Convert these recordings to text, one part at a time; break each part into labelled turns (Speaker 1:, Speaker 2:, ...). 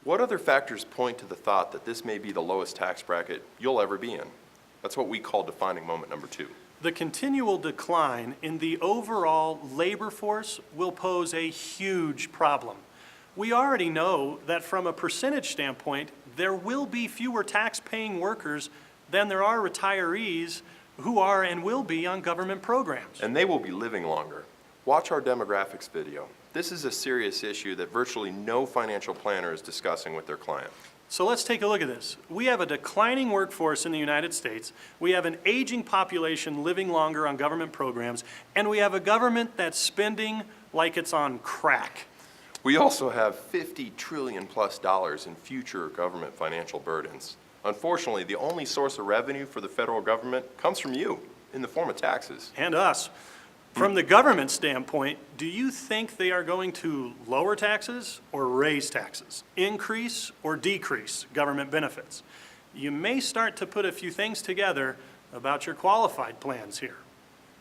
Speaker 1: What other factors point to the thought that this may be the lowest tax bracket you'll ever be in? That's what we call defining moment number 2.
Speaker 2: The continual decline in the overall labor force will pose a huge problem. We already know that from a percentage standpoint, there will be fewer tax-paying workers than there are retirees who are and will be on government programs.
Speaker 1: And they will be living longer. Watch our demographics video. This is a serious issue that virtually no financial planner is discussing with their client.
Speaker 2: So let's take a look at this. We have a declining workforce in the United States. We have an aging population living longer on government programs, and we have a government that's spending like it's on crack.
Speaker 1: We also have $50 trillion plus in future government financial burdens. Unfortunately, the only source of revenue for the federal government comes from you in the form of taxes.
Speaker 2: And us. From the government standpoint, do you think they are going to lower taxes or raise taxes, increase or decrease government benefits? You may start to put a few things together about your qualified plans here.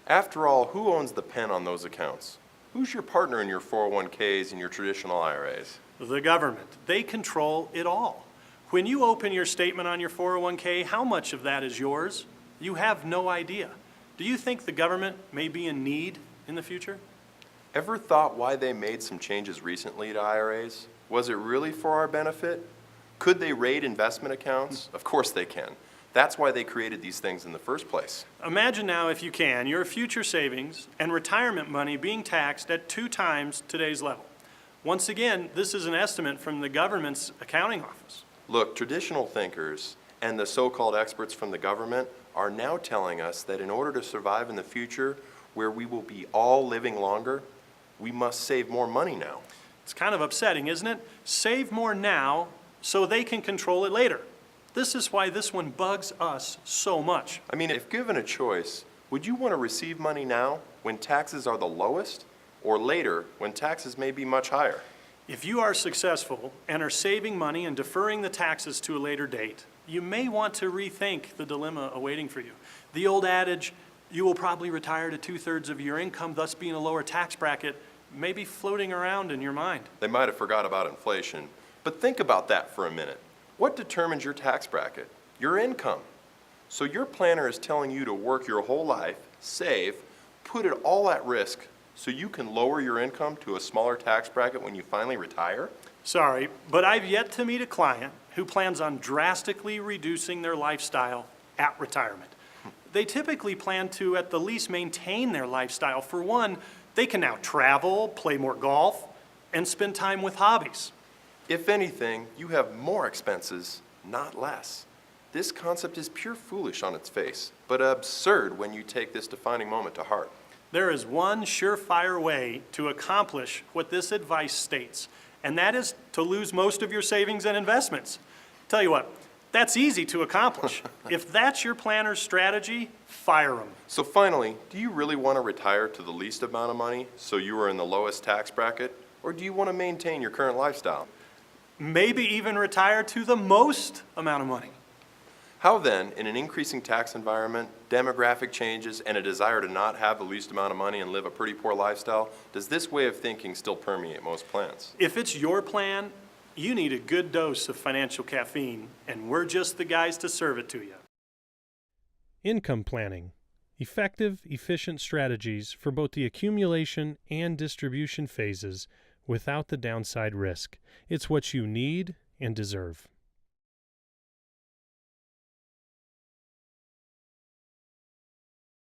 Speaker 1: After all, who owns the pen on those accounts? Who's your partner in your 401ks and your traditional IRAs?
Speaker 2: The government. They control it all. When you open your statement on your 401k, how much of that is yours? You have no idea. Do you think the government may be in need in the future?
Speaker 1: Ever thought why they made some changes recently to IRAs? Was it really for our benefit? Could they raid investment accounts? Of course they can. That's why they created these things in the first place.
Speaker 2: Imagine now, if you can, your future savings and retirement money being taxed at 2 times today's level. Once again, this is an estimate from the government's accounting office.
Speaker 1: Look, traditional thinkers and the so-called experts from the government are now telling us that in order to survive in the future, where we will be all living longer, we must save more money now.
Speaker 2: It's kind of upsetting, isn't it? Save more now so they can control it later. This is why this one bugs us so much.
Speaker 1: I mean, if given a choice, would you want to receive money now when taxes are the lowest, or later when taxes may be much higher?
Speaker 2: If you are successful and are saving money and deferring the taxes to a later date, you may want to rethink the dilemma awaiting for you. The old adage, you will probably retire to 2/3 of your income, thus being a lower tax bracket, may be floating around in your mind.
Speaker 1: They might have forgot about inflation, but think about that for a minute. What determines your tax bracket? Your income. So your planner is telling you to work your whole life, save, put it all at risk so you can lower your income to a smaller tax bracket when you finally retire?
Speaker 2: Sorry, but I've yet to meet a client who plans on drastically reducing their lifestyle at retirement. They typically plan to at the least maintain their lifestyle. For one, they can now travel, play more golf, and spend time with hobbies.
Speaker 1: If anything, you have more expenses, not less. This concept is pure foolish on its face, but absurd when you take this defining moment to heart.
Speaker 2: There is one surefire way to accomplish what this advice states, and that is to lose most of your savings and investments. Tell you what, that's easy to accomplish. If that's your planner's strategy, fire them.
Speaker 1: So finally, do you really want to retire to the least amount of money so you are in the lowest tax bracket, or do you want to maintain your current lifestyle?
Speaker 2: Maybe even retire to the most amount of money.
Speaker 1: How then, in an increasing tax environment, demographic changes, and a desire to not have the least amount of money and live a pretty poor lifestyle, does this way of thinking still permeate most plans?
Speaker 2: If it's your plan, you need a good dose of financial caffeine, and we're just the guys to serve it to you.
Speaker 3: Income planning. Effective, efficient strategies for both the accumulation and distribution phases without the downside risk. It's what you need and deserve.